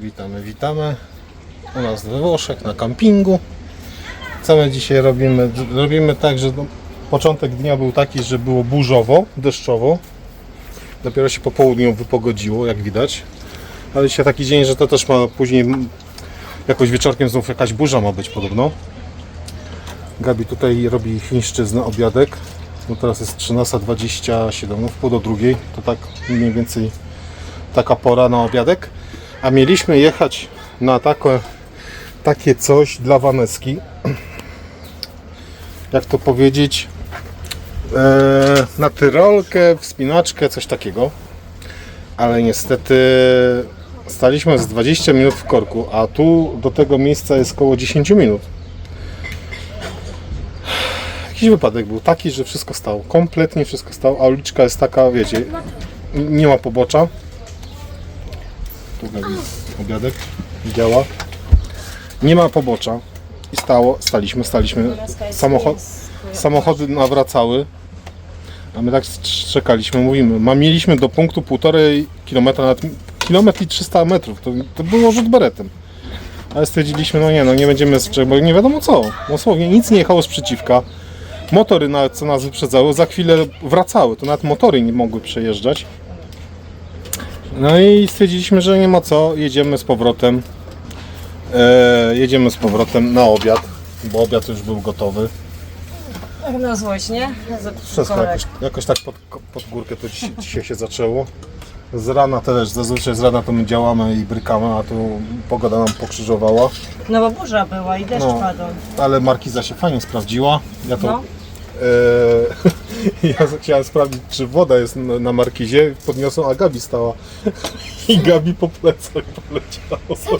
Witamy u nas we Włoszech na kampingu. Co my dzisiaj robimy? Robimy tak, że początek dnia był taki, że było burzowo, deszczowo. Dopiero się po południu wypogodziło, jak widać. Ale dzisiaj taki dzień, że to też ma później jakoś wieczorkiem znów jakaś burza ma być podobno. Gabi tutaj robi chińszczyznę, obiadek. No teraz jest 13:27, no w pół do drugiej. To tak mniej więcej taka pora na obiadek. A mieliśmy jechać na takie coś dla Vaneski. Jak to powiedzieć? Na tyrolkę, wspinaczkę, coś takiego. Ale niestety staliśmy z 20 minut w korku, a tu do tego miejsca jest około 10 minut. Jakiś wypadek był taki, że wszystko stało. Kompletnie wszystko stało, a uliczka jest taka, wiecie, nie ma pobocza. Tu obiadek działa. Nie ma pobocza. I staliśmy. Samochody nawracały. A my tak czekaliśmy, mówimy, mieliśmy do punktu 1,5 km, nawet kilometr i 300 metrów. To było rzut beretem. Ale stwierdziliśmy, nie będziemy, bo nie wiadomo co. Dosłownie nic nie jechało sprzeciwka. Motory nawet co nas wyprzedzały, za chwilę wracały, to nawet motory nie mogły przejeżdżać. No i stwierdziliśmy, że nie ma co, jedziemy z powrotem. Jedziemy z powrotem na obiad, bo obiad już był gotowy. Jak na złość, nie? Wszystko jakoś tak pod górkę to dzisiaj się zaczęło. Z rana też, zazwyczaj z rana to my działamy i brykamy, a tu pogoda nam pokrzyżowała. No bo burza była i deszcz padał. Ale markiza się fajnie sprawdziła. Ja chciałem sprawdzić, czy woda jest na markizie. Podniosłem, a Gabi stała. I Gabi po plecach poleciało.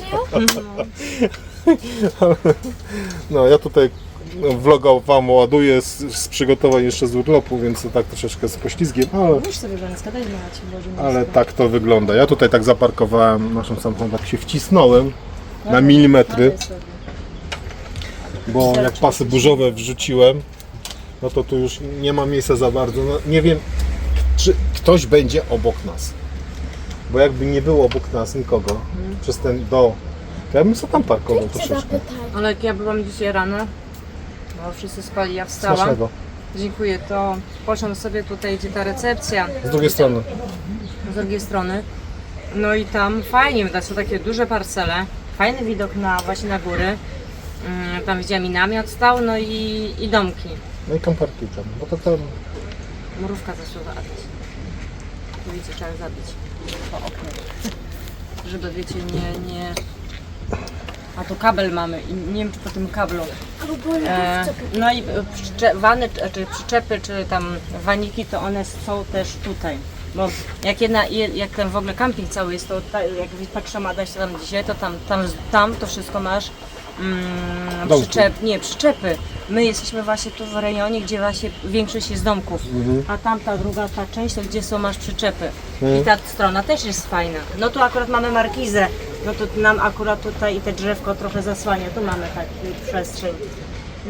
No ja tutaj vloga wam ładuję z przygotowań jeszcze z urlopu, więc tak troszeczkę z poślizgiem, ale tak to wygląda. Ja tutaj tak zaparkowałem naszą samochód, tak się wcisnąłem na milimetry, bo jak pasy burzowe wrzuciłem, no to tu już nie ma miejsca za bardzo. No, nie wiem, czy ktoś będzie obok nas, bo jakby nie było obok nas nikogo przez ten to ja bym sobie tam parkował troszeczkę. Ale jak ja byłam dzisiaj rano, bo wszyscy spali, ja wstałam. Smacznego. Dziękuję, to poszłam sobie tutaj, gdzie ta recepcja. Z drugiej strony. Z drugiej strony. No i tam fajnie, widać, są takie duże parcele. Fajny widok właśnie na góry. Tam widziałam i namiot stał, no i domki. No i kamperki tam, bo to tam... Mrówka zasuwa, a tu widzicie, trzeba zabić po oknie. Żeby, wiecie, nie... A tu kabel mamy i nie wiem, czy po tym kablu. No i wany, czy przyczepy, czy tam waniki, to one są też tutaj. Bo jak ten w ogóle camping cały jest, to jak patrzyłam, Adaś, to tam dzisiaj, to tam to wszystko masz przyczepy. My jesteśmy właśnie tu w rejonie, gdzie właśnie większość jest domków, a tamta druga ta część, to gdzie masz przyczepy. I ta strona też jest fajna. No tu akurat mamy markizę, no to nam akurat tutaj i te drzewko trochę zasłania, tu mamy taki przestrzeń.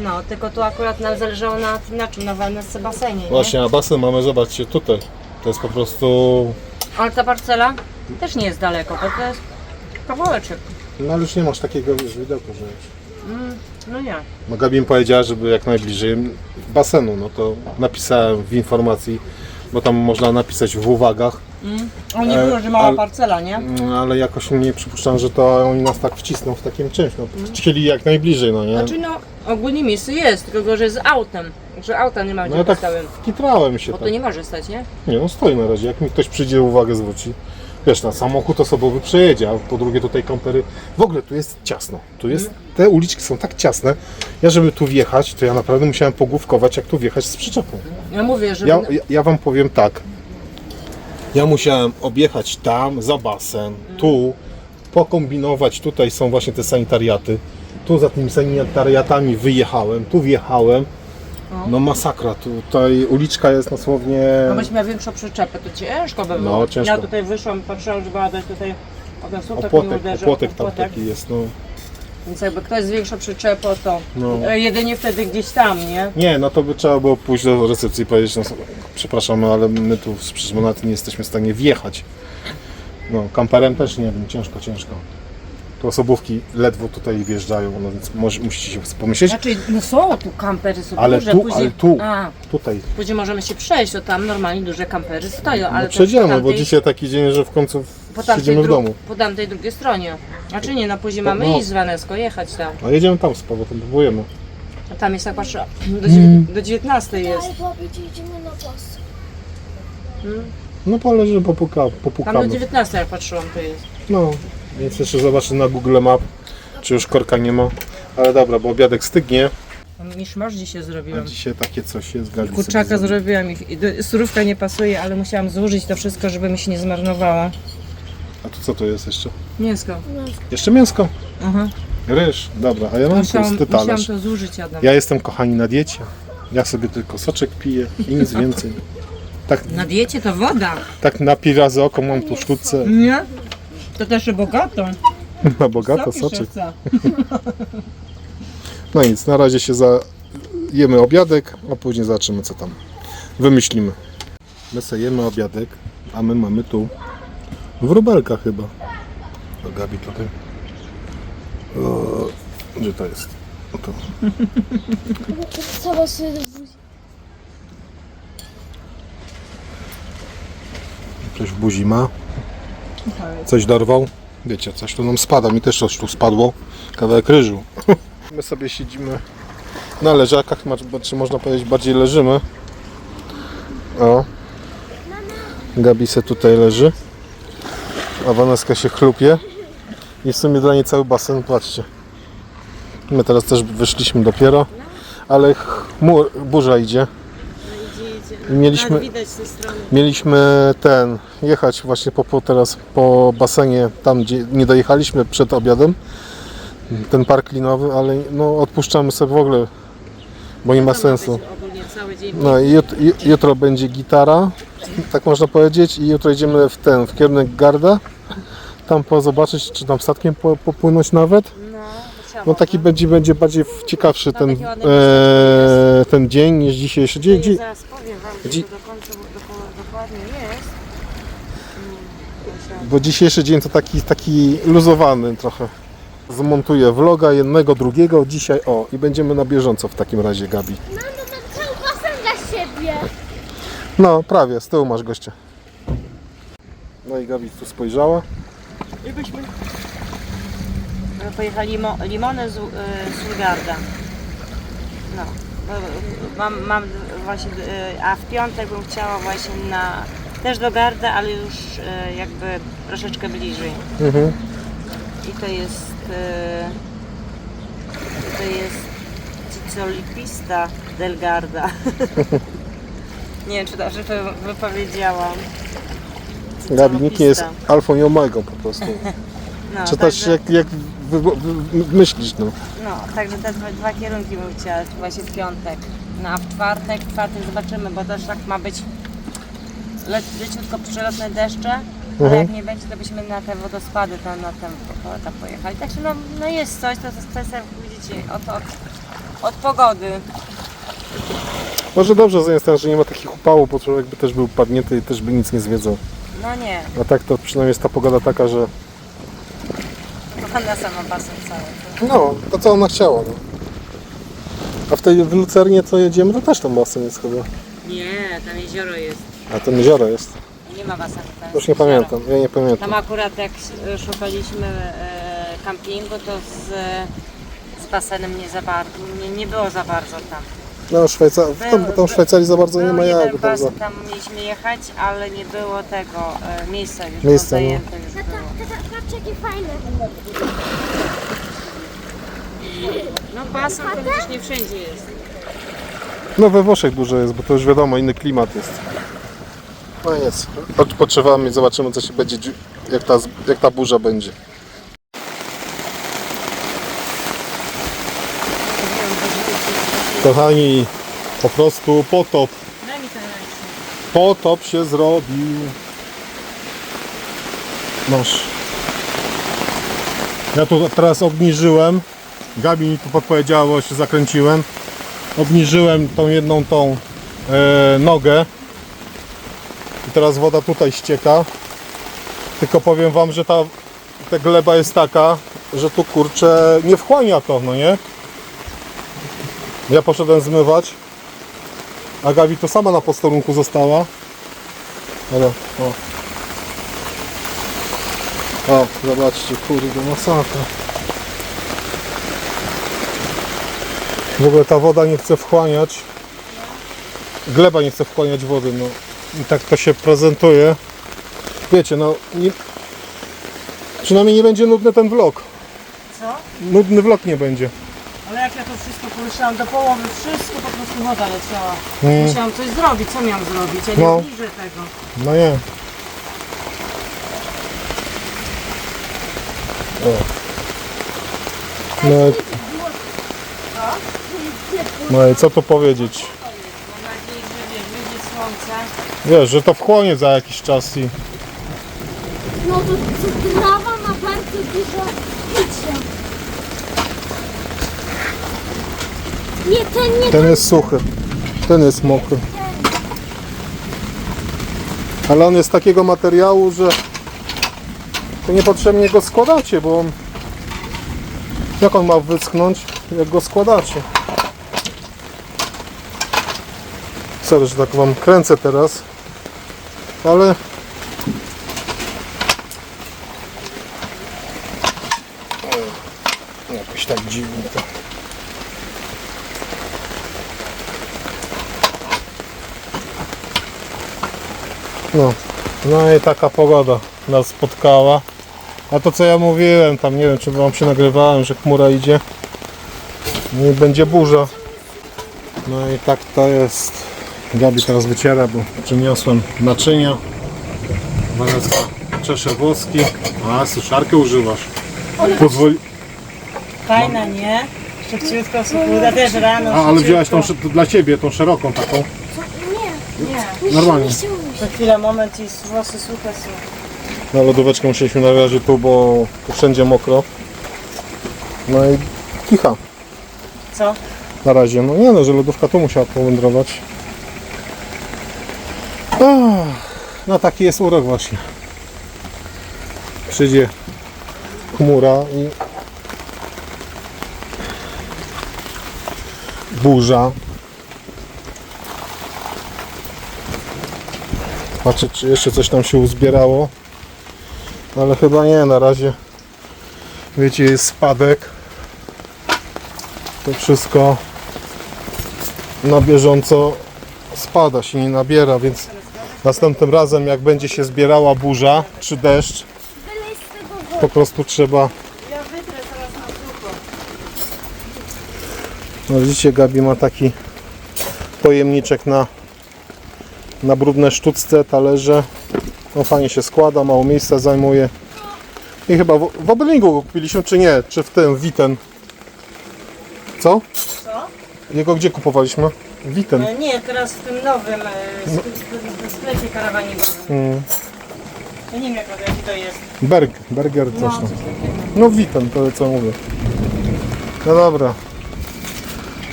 No, tylko tu akurat nam zależało na czym? Na basenie, nie? Właśnie, a basen mamy, zobaczcie, tutaj. To jest po prostu... Ale ta parcela też nie jest daleko, bo to jest kawałeczek. No ale już nie masz takiego widoku, że już... No nie. No Gabi mi powiedziała, żeby jak najbliżej basenu, no to napisałem w informacji, bo tam można napisać w uwagach. On nie było, że mała parcela, nie? Ale jakoś nie przypuszczam, że to oni nas tak wcisną w takim czymś, no chcieli jak najbliżej, no nie? Znaczy no, ogólnie miejsce jest, tylko że z autem, że auta nie ma gdzie ja tak stałem. wkitrałem się Bo tak. to nie może stać, nie? Nie, no stoi na razie, jak mi ktoś przyjdzie uwagę zwróci. Wiesz, na samochód osobowy przejedzie, a po drugie tutaj kampery. W ogóle tu jest ciasno. Te uliczki są tak ciasne. Ja żeby tu wjechać, to ja naprawdę musiałem pogłówkować, jak tu wjechać z przyczepą. Ja mówię, że... Ja wam powiem tak. Ja musiałem objechać tam, za basen, tu, pokombinować. Tutaj są właśnie te sanitariaty. Tu za tymi sanitariatami wyjechałem, tu wjechałem. No masakra, tutaj uliczka jest dosłownie... No byś miał większą przyczepę, to ciężko by było. No, ciężko. Ja tutaj wyszłam, patrzyłam, żeby dać tutaj Opłotek tam taki jest, no. Więc jakby ktoś z większą przyczepą, to No. jedynie wtedy gdzieś tam, nie? Nie, no to by trzeba było pójść do recepcji i powiedzieć, no przepraszamy, ale my tu przecież nie jesteśmy w stanie wjechać. No, kamperem też nie wiem, ciężko. To osobówki ledwo tutaj wjeżdżają, no więc musicie się pomyśleć. Znaczy, no są tu kampery, są Ale duże, tu, później... ale tu, A, tutaj. później możemy się przejść, to tam normalnie duże kampery stoją, ale No też przejdziemy, po bo tamtej- dzisiaj taki dzień, że w końcu po tamtej siedzimy w domu. Po tamtej drugiej stronie. Znaczy nie, no później No, mamy no. iść z Waneską, jechać tam. A jedziemy tam z powrotem, próbujemy. A tam jest, tak patrzę, do 19 jest. Daj, powiedz, idziemy na pas. No poleży, Tam do popukamy. 19 jak patrzyłam, to jest. No, więc jeszcze zobaczę na Google Map, czy już korka nie ma. Ale dobra, bo obiadek stygnie. Miszmasz dzisiaj A zrobiłam. dzisiaj takie coś jest. Gali Kurczaka sobie zrobi. zrobiłam i surówka nie pasuje, ale musiałam złożyć to wszystko, żeby mi się nie zmarnowało. A tu co to jest jeszcze? Mięsko. Jeszcze mięsko. Aha. Ryż. Dobra, a ja mam Musiałam pusty talerz. to zużyć, Adam. Ja jestem, kochani, na diecie. Ja sobie tylko soczek piję i nic więcej. Tak, Na diecie to woda. tak na pi razy oko mam tu sztuce. Nie? To też bogato. Na bogato Soki soczek. szewca. No nic, na razie się jemy obiadek, a później zobaczymy, co tam wymyślimy. My sobie jemy obiadek, a my mamy tu wróbelka chyba. O, Gabi tutaj. O, gdzie to jest? O, to. Sama sobie do buzi. Coś w buzi ma. Coś dorwał. Wiecie, coś tu nam spada. Mi też coś tu spadło. Kawałek ryżu. My sobie siedzimy na leżakach, czy można powiedzieć bardziej leżymy. O. Gabi se tutaj leży. A Waneska się chlupie. I w sumie dla niej cały basen, patrzcie. My teraz też wyszliśmy dopiero. Ale burza idzie. I mieliśmy jechać właśnie teraz po basenie, tam gdzie nie dojechaliśmy przed obiadem, ten park linowy, ale no odpuszczamy sobie w ogóle, bo nie ma sensu. No i jutro będzie gitara, tak można powiedzieć, i jutro idziemy w kierunek Garda, tam zobaczyć, czy tam statkiem popłynąć nawet. No taki będzie bardziej ciekawszy ten dzień niż dzisiejszy dzień. Zaraz powiem wam, Dzi- co do końca dokładnie jest. Bo dzisiejszy dzień to taki luzowany trochę. Zmontuję vloga jednego, drugiego dzisiaj, o, i będziemy na bieżąco w takim razie, Gabi. Mamo, mam cały basen dla siebie. No, prawie, z tyłu masz gościa. No i Gabi tu spojrzała. I byśmy pojechali limonem z Surgarda. No, mam właśnie, a w piątek bym chciała właśnie też do Garda, ale już jakby troszeczkę bliżej. Mhm. I to jest Cicolipista del Garda. Nie wiem, czy dobrze wypowiedziałam. Gabi, nikt nie jest alfą i omegą po prostu. No, Czytasz także, jak myślisz, no. no, także te dwa kierunki bym chciała właśnie w piątek. No a w czwartek zobaczymy, bo też tak ma być leciutko przelotne deszcze, ale jak nie będzie, to byśmy na te wodospady tam pojechali. Także no jest coś, to jest kwestia, jak widzicie, od pogody. Może dobrze jest ten, że nie ma takich upałów, bo człowiek by też był padnięty i też by nic nie zwiedzał. No nie, A tak to przynajmniej jest ta pogoda taka, że kochana sama basen cały. no, to co ona chciała, no. A w Lucernie co jedziemy, to też tam basen jest chyba. Nie, tam jezioro jest. A tam jezioro jest. Nie ma basenu. Tam Już jest nie jezioro. pamiętam, ja nie pamiętam. Tam akurat jak szukaliśmy kampingu, to z basenem nie za bardzo, nie było za bardzo tam. No, tam w Szwajcarii za bardzo nie ma jeden jak. basen, tam mieliśmy jechać, ale nie było tego miejsca już, Miejsca, było no. zajęte już Tata, było. tata, patrz jakie fajne. No basen to przecież nie wszędzie jest. No we Włoszech dużo jest, bo to już wiadomo, inny klimat jest. No nic, odpoczywamy i zobaczymy, co się będzie, jak ta burza będzie. Kochani, po prostu potop. Daj mi ten ręcznik. Potop się zrobił. Masz. Ja tu teraz obniżyłem. Gabi mi tu podpowiedziała, bo się zakręciłem. Obniżyłem tą jedną nogę. I teraz woda tutaj ścieka. Tylko powiem wam, że ta gleba jest taka, że tu kurczę nie wchłania to, no nie? Ja poszedłem zmywać, a Gabi to sama na posterunku została. Ale o, zobaczcie, kurde, masakra. W ogóle ta woda nie chce wchłaniać. Gleba nie chce wchłaniać wody, no. I tak to się prezentuje. Wiecie, no, przynajmniej nie będzie nudny ten vlog. Co? Nudny vlog nie będzie. Ale jak ja to wszystko poruszałam do połowy, wszystko po prostu woda leciała. Mm. Musiałam coś zrobić, co miałam zrobić? Ja nie No. obliżę tego. No nie. O. No i co tu powiedzieć? Mam nadzieję, że wiesz, wyjdzie słońce. Wiesz, że to wchłonie za jakiś czas i... No to trawa ma bardzo dużo picia. Nie, ten nie. Ten jest suchy, ten jest mokry. Ale on jest takiego materiału, że to niepotrzebnie go składacie, bo on... Jak on ma wyschnąć, jak go składacie? Sorry, że tak wam kręcę teraz, ale jakoś tak dziwnie to. No i taka pogoda nas spotkała. A to co ja mówiłem, tam nie wiem czy wam się nagrywałem, że chmura idzie i będzie burza. No i tak to jest. Gabi teraz wyciera, bo przyniosłem naczynia. Vanessa czesze włoski. A, suszarkę używasz. Pozwoli... Fajna, nie? Szybciutko, suchuda, też rano. A, ale wziąłeś tą szybciutko. dla ciebie, tą szeroką taką. Nie. Normalnie. Za chwilę, moment i włosy suche są. Na lodóweczkę musieliśmy na razie tu, bo tu wszędzie mokro. No i kicha. Co? Na razie, no nie no, że lodówka tu musiała powędrować. No taki jest urok właśnie. Przyjdzie chmura i burza. Patrzę, czy jeszcze coś tam się uzbierało. Ale chyba nie, na razie. Wiecie, jest spadek. To wszystko na bieżąco spada, się nie nabiera, więc następnym razem jak będzie się zbierała burza czy deszcz, Wylej z tego wody. po prostu trzeba... Ja wytrę teraz na sucho. No widzicie, Gabi ma taki pojemniczek na brudne sztuczce, talerze. No fajnie się składa, mało miejsca zajmuje. I chyba w Obelingu go kupiliśmy, czy nie? Czy w tym Witen? Co? Co? Jego gdzie kupowaliśmy? Witen. Nie, teraz w tym nowym sklepie karawaningowym. Ja nie wiem jaki to jest. Berger coś No, tam. coś takiego. No Witen, to co mówię. No dobra.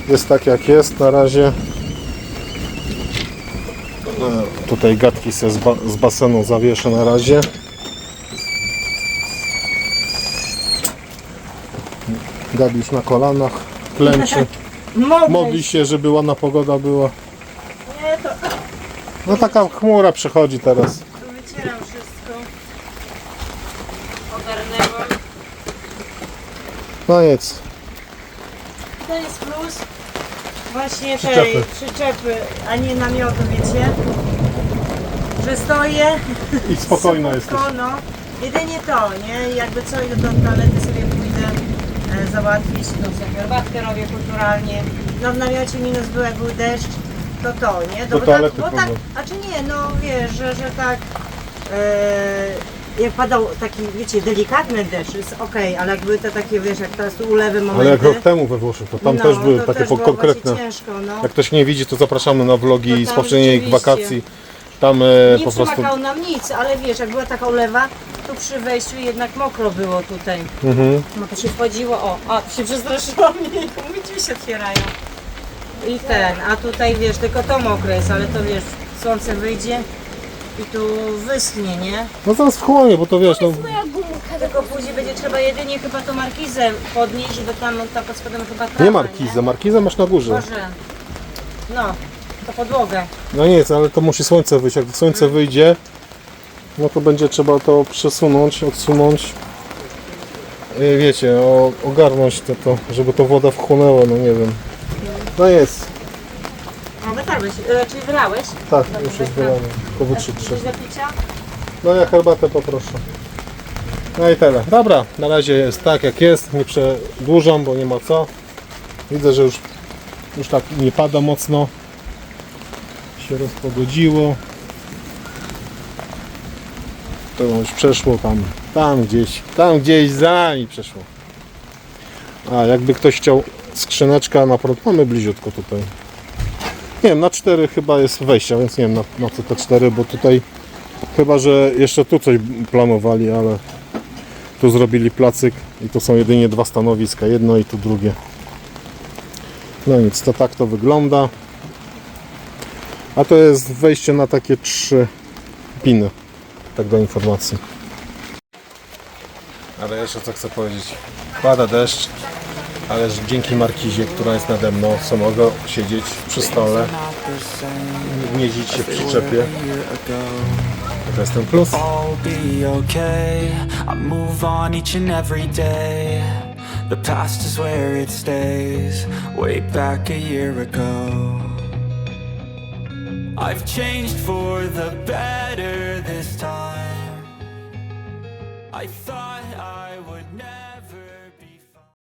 Jest tak jak jest na razie. Tutaj gadki sobie z basenu zawieszę na razie. Gabi już na kolanach klęczy. Modli się, żeby ładna pogoda była. Nie, to No taka chmura przechodzi teraz. tu wycieram wszystko. Ogarnęłam. No nic. To jest plus właśnie Przyczepy. tej przyczepy, a nie namiotu, wiecie? Że stoję. I spokojna jesteś. Szybko, no. Jedynie to, nie? Jakby co, idę do toalety sobie pójdę załatwić, no sobie herbatkę robię kulturalnie. No w namiocie minus był, jak był deszcz, to, nie? Do Bo toalety tak, bo tak, problem. a czy nie, no wiesz, że tak jak padał taki, wiecie, delikatny deszcz, jest okej, ale jak były te takie, wiesz, jak teraz tu ulewy momenty. Ale jak rok temu we Włoszech, to tam no, też były to takie też było konkretne. właśnie ciężko, no. Jak ktoś nie widzi, to zapraszamy na vlogi No z tam poprzednich rzeczywiście. wakacji. Tam Nie po prostu... przymakało nam nic, ale wiesz, jak była taka ulewa, to przy wejściu jednak mokro było tutaj. Mhm. No to się wchodziło, tu się przestraszyłam, nie, drzwi się otwierają. I a tutaj wiesz, tylko to mokre jest, ale to wiesz, słońce wyjdzie i tu wyschnie, nie? No zaraz wchłonie, bo to wiesz, no Moja gumka. Tylko później będzie trzeba jedynie chyba tą markizę podnieść, żeby tam pod spodem chyba trawa, nie markizę, markizę masz na górze. Może. No, to podłogę. No nic, ale to musi słońce wyjść. Jak słońce wyjdzie, no to będzie trzeba to przesunąć, odsunąć. I wiecie, ogarnąć to, żeby to woda wchłonęła, no nie wiem. No jest. No wytarłeś, czyli wylałeś? Tak, już jest wylane. Tylko wytrzyć Coś do picia? No ja herbatę poproszę. No i tyle. Dobra, na razie jest tak jak jest. Nie przedłużam, bo nie ma co. Widzę, że już tak nie pada mocno. Się rozpogodziło. To już przeszło tam gdzieś za nami przeszło. A jakby ktoś chciał skrzyneczka na prąd, mamy bliziutko tutaj. Nie wiem, na 4 chyba jest wejścia, więc nie wiem na co te 4, bo tutaj chyba, że jeszcze tu coś planowali, ale tu zrobili placyk i to są jedynie 2 stanowiska, jedno i tu drugie. No nic, to tak to wygląda. A to jest wejście na takie 3 piny. Tak do informacji. Ale jeszcze co chcę powiedzieć. Pada deszcz, ale dzięki markizie, która jest nade mną, co mogę siedzieć przy stole, gnieździć się w przyczepie. To jest ten plus. All be okay. I move on each and every day. The past is where it stays. Way back a year ago. I've changed for the better this time. I thought